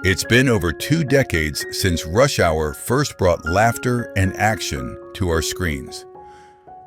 It's been over 2 decades since Rush Hour first brought laughter and action to our screens.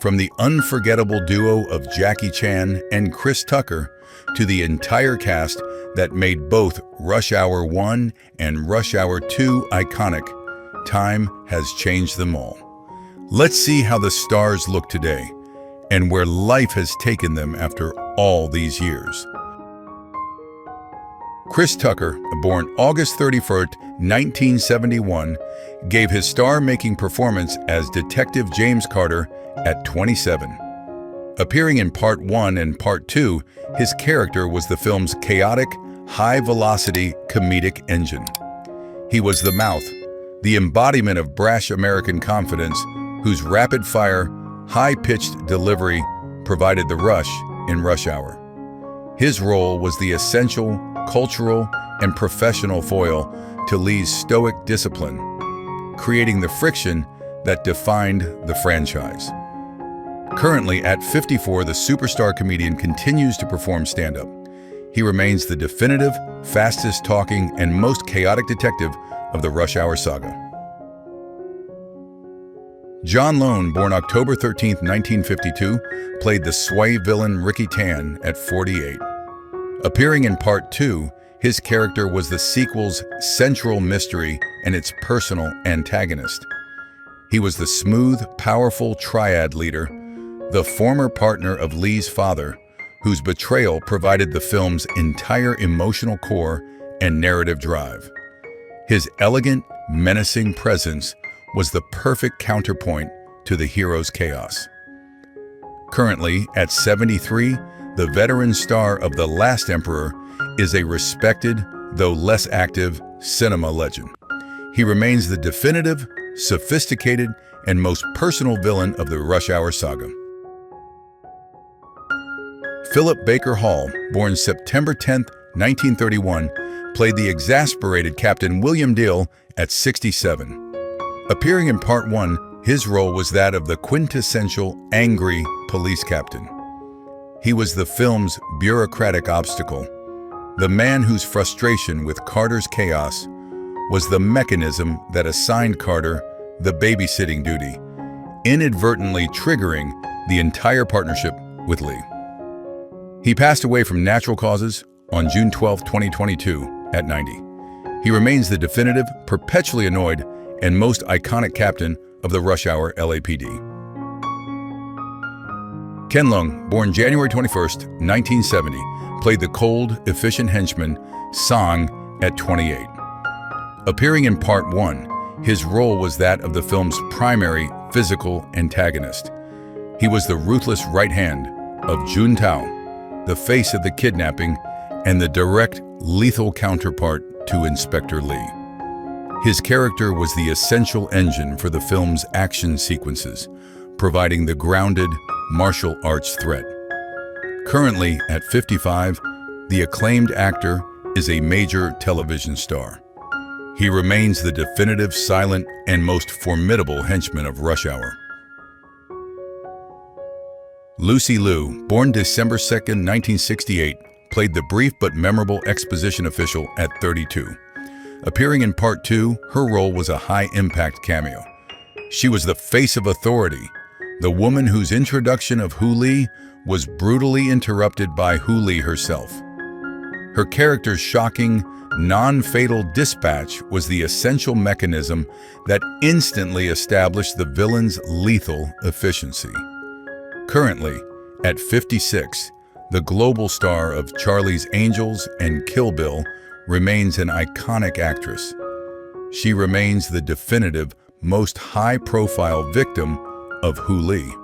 From the unforgettable duo of Jackie Chan and Chris Tucker to the entire cast that made both Rush Hour 1 and Rush Hour 2 iconic, time has changed them all. Let's see how the stars look today and where life has taken them after all these years. Chris Tucker, born August 31st, 1971, gave his star-making performance as Detective James Carter at 27. Appearing in Part 1 and Part 2, his character was the film's chaotic, high-velocity comedic engine. He was the mouth, the embodiment of brash American confidence, whose rapid-fire, high-pitched delivery provided the rush in Rush Hour. His role was the essential, cultural, and professional foil to Lee's stoic discipline, creating the friction that defined the franchise. Currently, at 54, the superstar comedian continues to perform stand-up. He remains the definitive, fastest-talking, and most chaotic detective of the Rush Hour saga. John Lone, born October 13, 1952, played the sway villain Ricky Tan at 48. Appearing in Part 2, his character was the sequel's central mystery and its personal antagonist. He was the smooth, powerful triad leader, the former partner of Lee's father, whose betrayal provided the film's entire emotional core and narrative drive. His elegant, menacing presence was the perfect counterpoint to the hero's chaos. Currently, at 73, the veteran star of The Last Emperor is a respected, though less active, cinema legend. He remains the definitive, sophisticated, and most personal villain of the Rush Hour saga. Philip Baker Hall, born September 10, 1931, played the exasperated Captain William Deal at 67. Appearing in Part 1, his role was that of the quintessential angry police captain. He was the film's bureaucratic obstacle, the man whose frustration with Carter's chaos was the mechanism that assigned Carter the babysitting duty, inadvertently triggering the entire partnership with Lee. He passed away from natural causes on June 12, 2022, at 90. He remains the definitive, perpetually annoyed, and most iconic captain of the Rush Hour LAPD. Ken Leung, born January 21, 1970, played the cold, efficient henchman Song at 28. Appearing in Part 1, his role was that of the film's primary physical antagonist. He was the ruthless right hand of Jun Tao, the face of the kidnapping, and the direct, lethal counterpart to Inspector Lee. His character was the essential engine for the film's action sequences, providing the grounded, martial arts threat. Currently, at 55, the acclaimed actor is a major television star. He remains the definitive, silent, and most formidable henchman of Rush Hour. Lucy Liu, born December 2, 1968, played the brief but memorable exposition official at 32. Appearing in Part 2, her role was a high-impact cameo. She was the face of authority, the woman whose introduction of Hu Lee was brutally interrupted by Hu Lee herself. Her character's shocking, non-fatal dispatch was the essential mechanism that instantly established the villain's lethal efficiency. Currently, at 56, the global star of Charlie's Angels and Kill Bill remains an iconic actress. She remains the definitive, most high-profile victim of Hu Lee.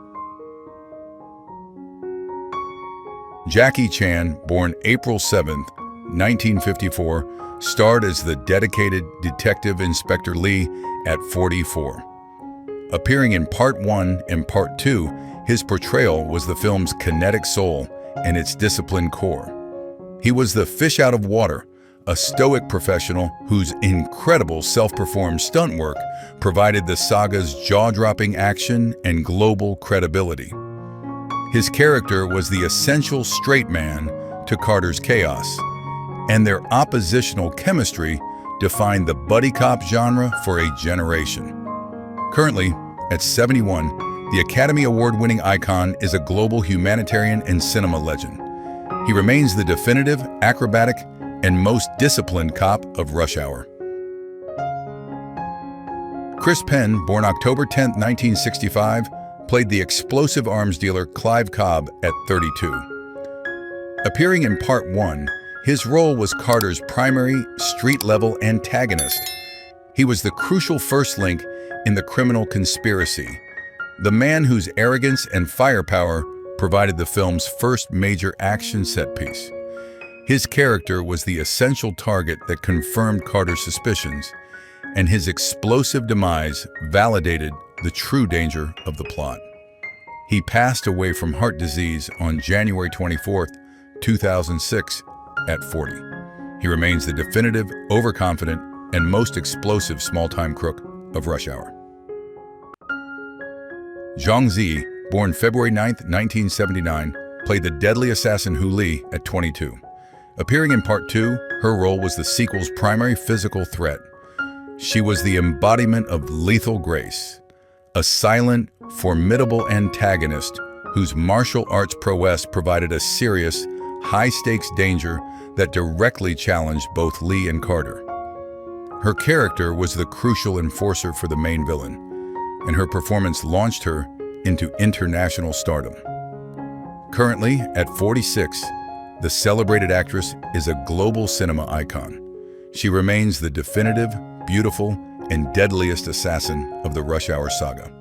Jackie Chan, born April 7, 1954, starred as the dedicated Detective Inspector Lee at 44. Appearing in Part 1 and Part 2, his portrayal was the film's kinetic soul and its disciplined core. He was the fish out of water, a stoic professional whose incredible self-performed stunt work provided the saga's jaw-dropping action and global credibility. His character was the essential straight man to Carter's chaos, and their oppositional chemistry defined the buddy cop genre for a generation. Currently, at 71, the Academy Award-winning icon is a global humanitarian and cinema legend. He remains the definitive, acrobatic, and most disciplined cop of Rush Hour. Chris Penn, born October 10, 1965, played the explosive arms dealer Clive Cobb at 32. Appearing in Part 1, his role was Carter's primary street-level antagonist. He was the crucial first link in the criminal conspiracy, the man whose arrogance and firepower provided the film's first major action set piece. His character was the essential target that confirmed Carter's suspicions, and his explosive demise validated the true danger of the plot. He passed away from heart disease on January 24, 2006, at 40. He remains the definitive, overconfident, and most explosive small-time crook of Rush Hour. Zhang Zi, born February 9, 1979, played the deadly assassin Hu Li at 22. Appearing in Part 2, her role was the sequel's primary physical threat. She was the embodiment of lethal grace, a silent, formidable antagonist whose martial arts prowess provided a serious, high-stakes danger that directly challenged both Lee and Carter. Her character was the crucial enforcer for the main villain, and her performance launched her into international stardom. Currently, at 46, the celebrated actress is a global cinema icon. She remains the definitive, beautiful, and deadliest assassin of the Rush Hour saga.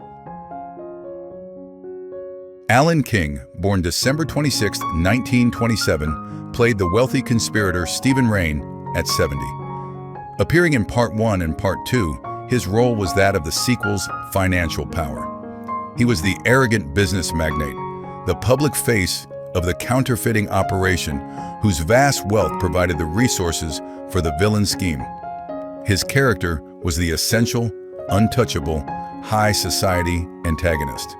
Alan King, born December 26, 1927, played the wealthy conspirator Stephen Rain at 70. Appearing in Part 1 and Part 2, his role was that of the sequel's financial power. He was the arrogant business magnate, the public face of the counterfeiting operation whose vast wealth provided the resources for the villain's scheme. His character was the essential, untouchable, high society antagonist.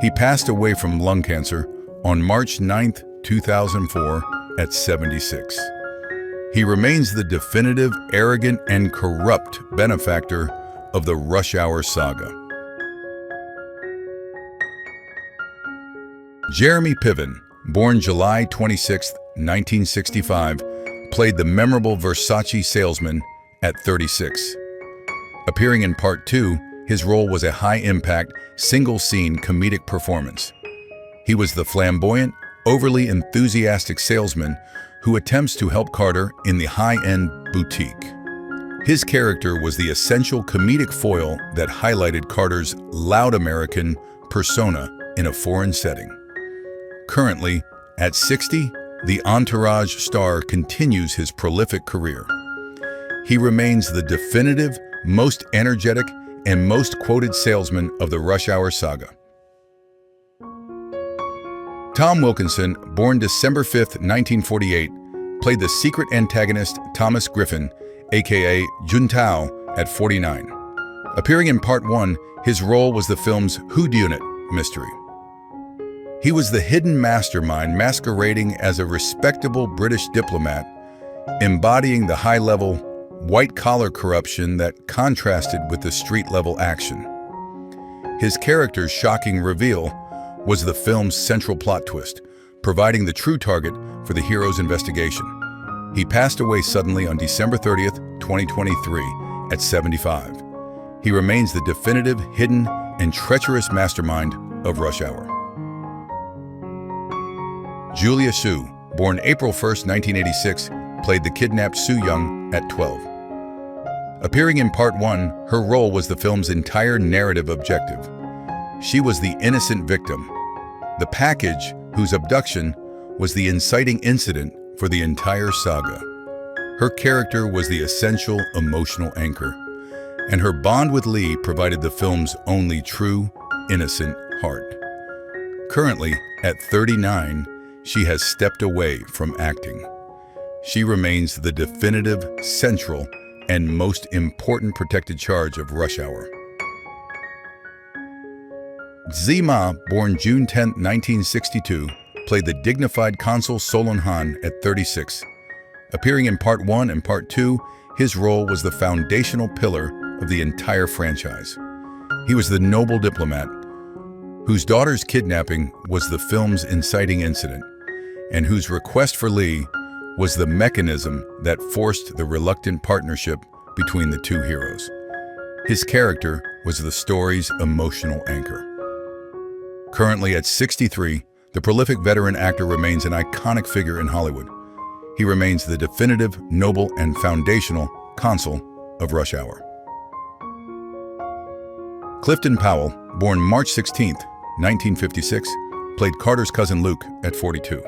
He passed away from lung cancer on March 9, 2004, at 76. He remains the definitive, arrogant, and corrupt benefactor of the Rush Hour saga. Jeremy Piven, born July 26, 1965, played the memorable Versace salesman at 36. Appearing in Part 2, his role was a high-impact, single-scene comedic performance. He was the flamboyant, overly enthusiastic salesman who attempts to help Carter in the high-end boutique. His character was the essential comedic foil that highlighted Carter's loud American persona in a foreign setting. Currently, at 60, the Entourage star continues his prolific career. He remains the definitive, most energetic, and most quoted salesman of the Rush Hour saga. Tom Wilkinson, born December 5, 1948, played the secret antagonist Thomas Griffin, aka Juntao, at 49. Appearing in Part 1, his role was the film's whodunit mystery. He was the hidden mastermind masquerading as a respectable British diplomat, embodying the high-level, white-collar corruption that contrasted with the street-level action. His character's shocking reveal was the film's central plot twist, providing the true target for the hero's investigation. He passed away suddenly on December 30, 2023, at 75. He remains the definitive, hidden, and treacherous mastermind of Rush Hour. Julia Su, born April 1, 1986, played the kidnapped Su Yung at 12. Appearing in Part 1, her role was the film's entire narrative objective. She was the innocent victim, the package whose abduction was the inciting incident for the entire saga. Her character was the essential emotional anchor, and her bond with Lee provided the film's only true, innocent heart. Currently, at 39, she has stepped away from acting. She remains the definitive, central, and most important protected charge of Rush Hour. Zima, born June 10, 1962, played the dignified Consul Solon Han at 36. Appearing in Part 1 and Part 2, his role was the foundational pillar of the entire franchise. He was the noble diplomat whose daughter's kidnapping was the film's inciting incident, and whose request for Lee was the mechanism that forced the reluctant partnership between the two heroes. His character was the story's emotional anchor. Currently at 63, the prolific veteran actor remains an iconic figure in Hollywood. He remains the definitive, noble, and foundational consul of Rush Hour. Clifton Powell, born March 16, 1956, played Carter's cousin Luke at 42.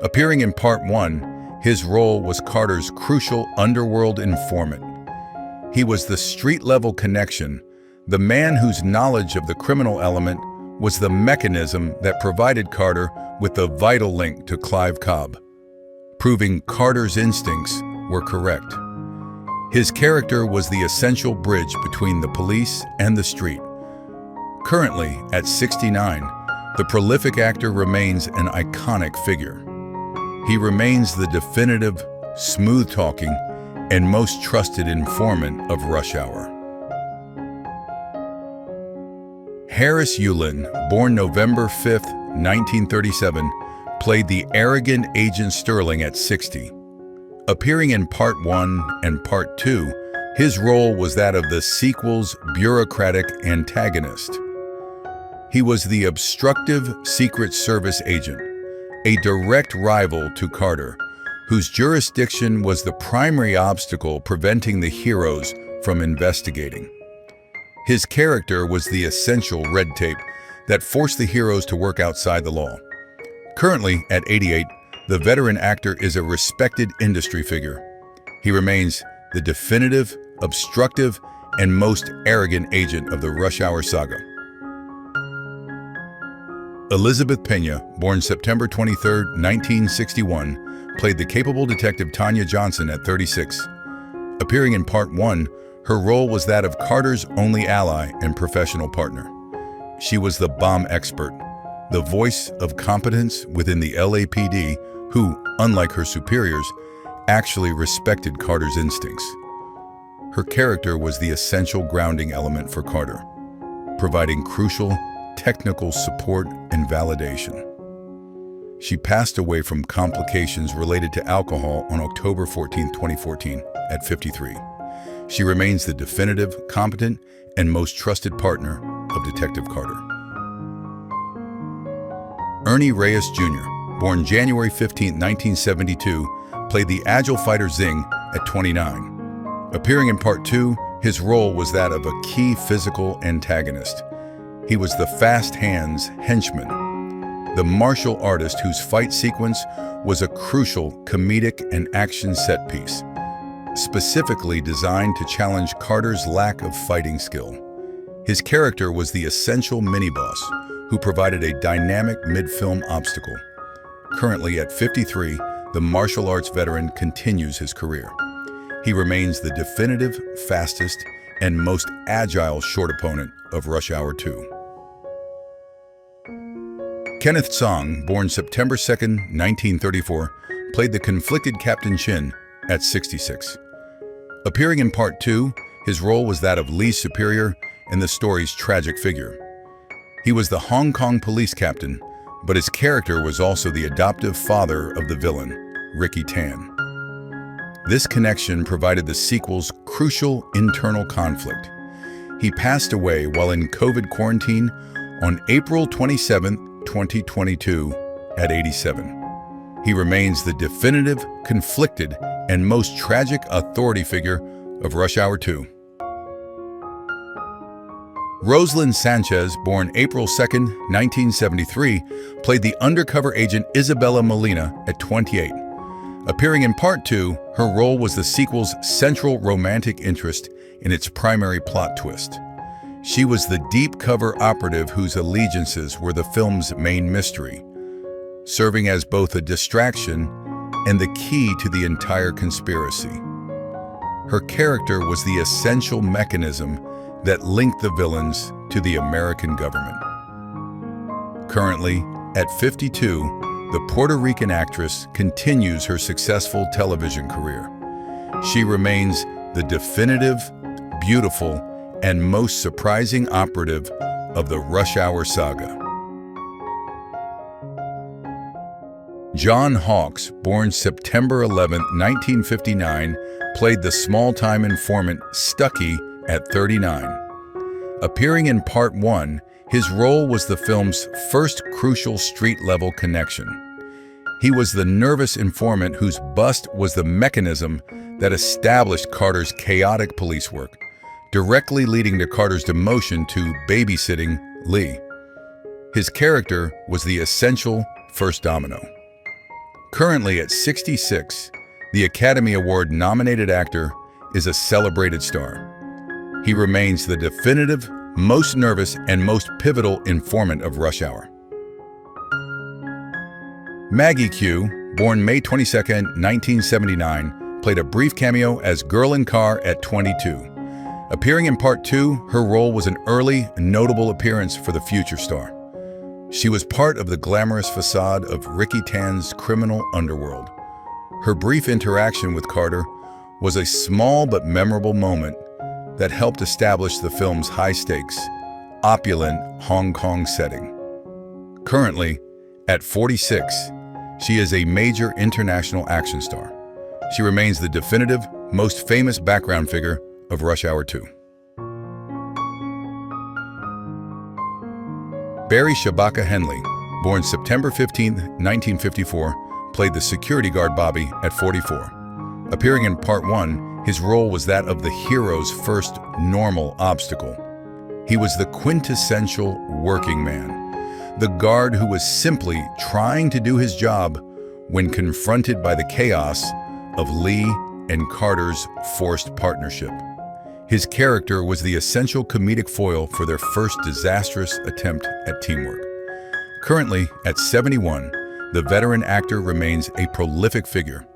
Appearing in Part 1, his role was Carter's crucial underworld informant. He was the street-level connection, the man whose knowledge of the criminal element was the mechanism that provided Carter with the vital link to Clive Cobb, proving Carter's instincts were correct. His character was the essential bridge between the police and the street. Currently, at 69, the prolific actor remains an iconic figure. He remains the definitive, smooth-talking, and most trusted informant of Rush Hour. Harris Yulin, born November 5, 1937, played the arrogant Agent Sterling at 60. Appearing in Part 1 and Part 2, his role was that of the sequel's bureaucratic antagonist. He was the obstructive Secret Service agent, a direct rival to Carter, whose jurisdiction was the primary obstacle preventing the heroes from investigating. His character was the essential red tape that forced the heroes to work outside the law. Currently, at 88, the veteran actor is a respected industry figure. He remains the definitive, obstructive, and most arrogant agent of the Rush Hour saga. Elizabeth Pena, born September 23, 1961, played the capable detective Tanya Johnson at 36. Appearing in Part 1, her role was that of Carter's only ally and professional partner. She was the bomb expert, the voice of competence within the LAPD, who, unlike her superiors, actually respected Carter's instincts. Her character was the essential grounding element for Carter, providing crucial technical support and validation. She passed away from complications related to alcohol on October 14, 2014, at 53. She remains the definitive, competent, and most trusted partner of Detective Carter. Ernie Reyes Jr., born January 15, 1972, played the agile fighter Zing at 29. Appearing in Part 2, his role was that of a key physical antagonist. He was the fast hands henchman, the martial artist whose fight sequence was a crucial comedic and action set piece, specifically designed to challenge Carter's lack of fighting skill. His character was the essential mini-boss who provided a dynamic mid-film obstacle. Currently at 53, the martial arts veteran continues his career. He remains the definitive, fastest, and most agile short opponent of Rush Hour 2. Kenneth Tsang, born September 2, 1934, played the conflicted Captain Chin at 66. Appearing in Part 2, his role was that of Lee's superior and the story's tragic figure. He was the Hong Kong police captain, but his character was also the adoptive father of the villain, Ricky Tan. This connection provided the sequel's crucial internal conflict. He passed away while in COVID quarantine on April 27, 2022, at 87. He remains the definitive, conflicted, and most tragic authority figure of Rush Hour 2. Rosalind Sanchez, born April 2, 1973, played the undercover agent Isabella Molina at 28. Appearing in Part 2, her role was the sequel's central romantic interest in its primary plot twist. She was the deep cover operative whose allegiances were the film's main mystery, serving as both a distraction and the key to the entire conspiracy. Her character was the essential mechanism that linked the villains to the American government. Currently, at 52, the Puerto Rican actress continues her successful television career. She remains the definitive, beautiful, and most surprising operative of the Rush Hour saga. John Hawkes, born September 11, 1959, played the small-time informant Stucky at 39. Appearing in Part 1, his role was the film's first crucial street-level connection. He was the nervous informant whose bust was the mechanism that established Carter's chaotic police work, directly leading to Carter's demotion to babysitting Lee. His character was the essential first domino. Currently at 66, the Academy Award-nominated actor is a celebrated star. He remains the definitive, most nervous, and most pivotal informant of Rush Hour. Maggie Q, born May 22, 1979, played a brief cameo as Girl in Car at 22. Appearing in Part 2, her role was an early, notable appearance for the future star. She was part of the glamorous facade of Ricky Tan's criminal underworld. Her brief interaction with Carter was a small but memorable moment that helped establish the film's high-stakes, opulent Hong Kong setting. Currently, at 46, she is a major international action star. She remains the definitive, most famous background figure of Rush Hour 2. Barry Shabaka Henley, born September 15, 1954, played the security guard Bobby at 44. Appearing in Part 1, his role was that of the hero's first normal obstacle. He was the quintessential working man, the guard who was simply trying to do his job when confronted by the chaos of Lee and Carter's forced partnership. His character was the essential comedic foil for their first disastrous attempt at teamwork. Currently, at 71, the veteran actor remains a prolific figure.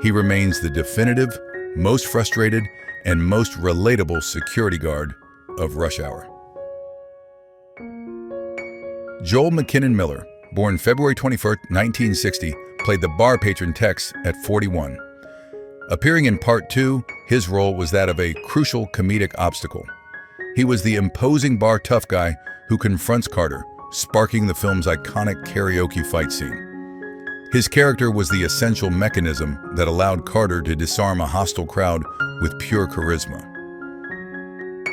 He remains the definitive, most frustrated, and most relatable security guard of Rush Hour. Joel McKinnon Miller, born February 21, 1960, played the bar patron Tex at 41. Appearing in Part 2, his role was that of a crucial comedic obstacle. He was the imposing bar tough guy who confronts Carter, sparking the film's iconic karaoke fight scene. His character was the essential mechanism that allowed Carter to disarm a hostile crowd with pure charisma.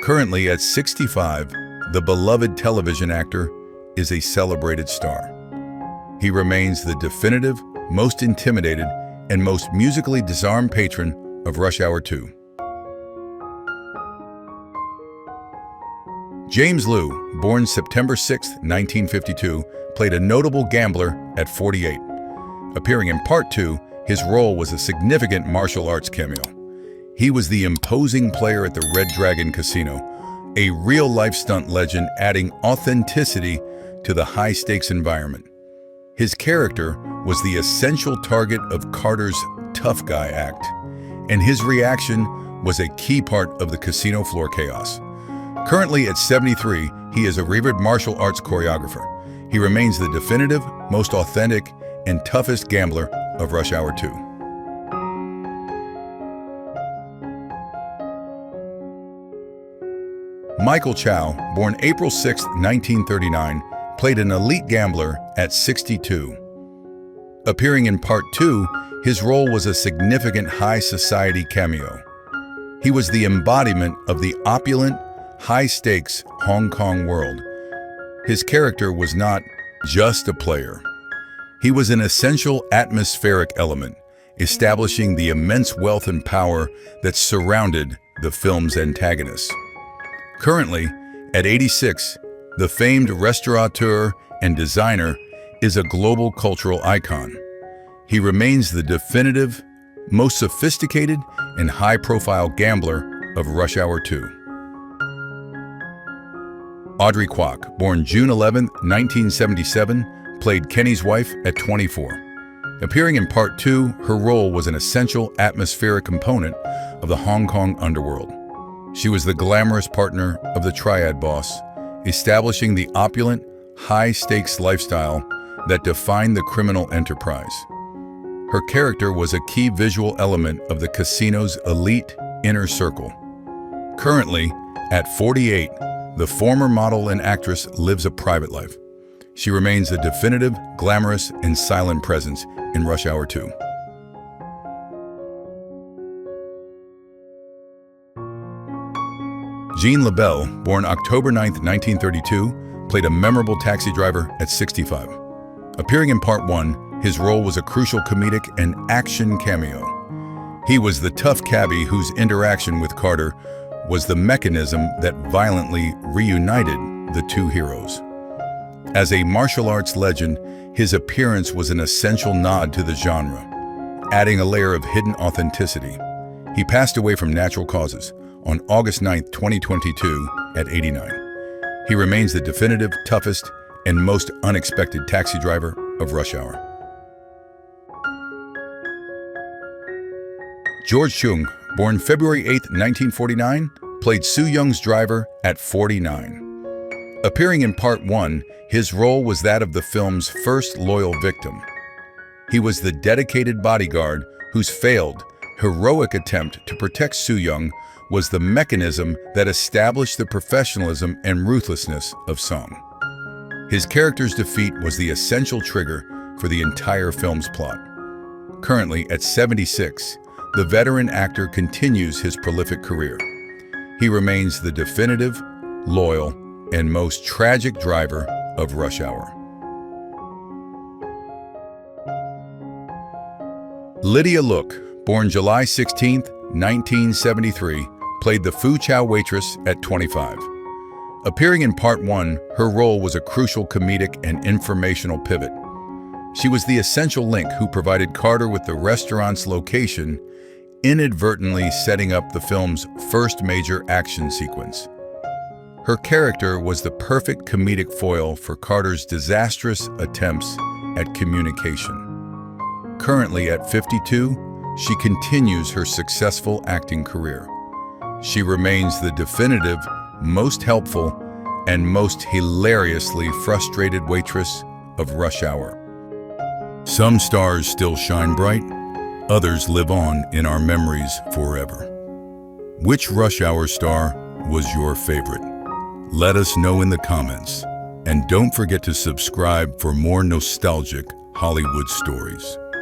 Currently at 65, the beloved television actor is a celebrated star. He remains the definitive, most intimidated, and most musically disarmed patron of Rush Hour 2. James Liu, born September 6, 1952, played a notable gambler at 48. Appearing in Part 2, his role was a significant martial arts cameo. He was the imposing player at the Red Dragon Casino, a real-life stunt legend adding authenticity to the high-stakes environment. His character was the essential target of Carter's tough guy act, and his reaction was a key part of the casino floor chaos. Currently at 73, he is a revered martial arts choreographer. He remains the definitive, most authentic, and toughest gambler of Rush Hour 2. Michael Chow, born April 6, 1939, played an elite gambler at 62. Appearing in Part 2, his role was a significant high society cameo. He was the embodiment of the opulent, high-stakes Hong Kong world. His character was not just a player. He was an essential atmospheric element, establishing the immense wealth and power that surrounded the film's antagonists. Currently, at 86, the famed restaurateur and designer is a global cultural icon. He remains the definitive, most sophisticated, and high-profile gambler of Rush Hour 2. Audrey Kwok, born June 11, 1977, played Kenny's wife at 24. Appearing in Part 2, her role was an essential atmospheric component of the Hong Kong underworld. She was the glamorous partner of the Triad boss, establishing the opulent, high-stakes lifestyle that defined the criminal enterprise. Her character was a key visual element of the casino's elite inner circle. Currently, at 48, the former model and actress lives a private life. She remains a definitive, glamorous, and silent presence in Rush Hour 2. Jean LaBelle, born October 9, 1932, played a memorable taxi driver at 65. Appearing in Part 1, his role was a crucial comedic and action cameo. He was the tough cabbie whose interaction with Carter was the mechanism that violently reunited the two heroes. As a martial arts legend, his appearance was an essential nod to the genre, adding a layer of hidden authenticity. He passed away from natural causes on August 9, 2022, at 89. He remains the definitive, toughest, and most unexpected taxi driver of Rush Hour. George Chung, born February 8, 1949, played Soo-young's driver at 49. Appearing in Part 1, his role was that of the film's first loyal victim. He was the dedicated bodyguard whose failed, heroic attempt to protect Soo-young was the mechanism that established the professionalism and ruthlessness of Sung. His character's defeat was the essential trigger for the entire film's plot. Currently, at 76, the veteran actor continues his prolific career. He remains the definitive, loyal, and most tragic driver of Rush Hour. Lydia Look, born July 16, 1973, played the Fu Chow waitress at 25. Appearing in Part 1, her role was a crucial comedic and informational pivot. She was the essential link who provided Carter with the restaurant's location, inadvertently setting up the film's first major action sequence. Her character was the perfect comedic foil for Carter's disastrous attempts at communication. Currently at 52, she continues her successful acting career. She remains the definitive, most helpful, and most hilariously frustrated waitress of Rush Hour. Some stars still shine bright, others live on in our memories forever. Which Rush Hour star was your favorite? Let us know in the comments. And don't forget to subscribe for more nostalgic Hollywood stories.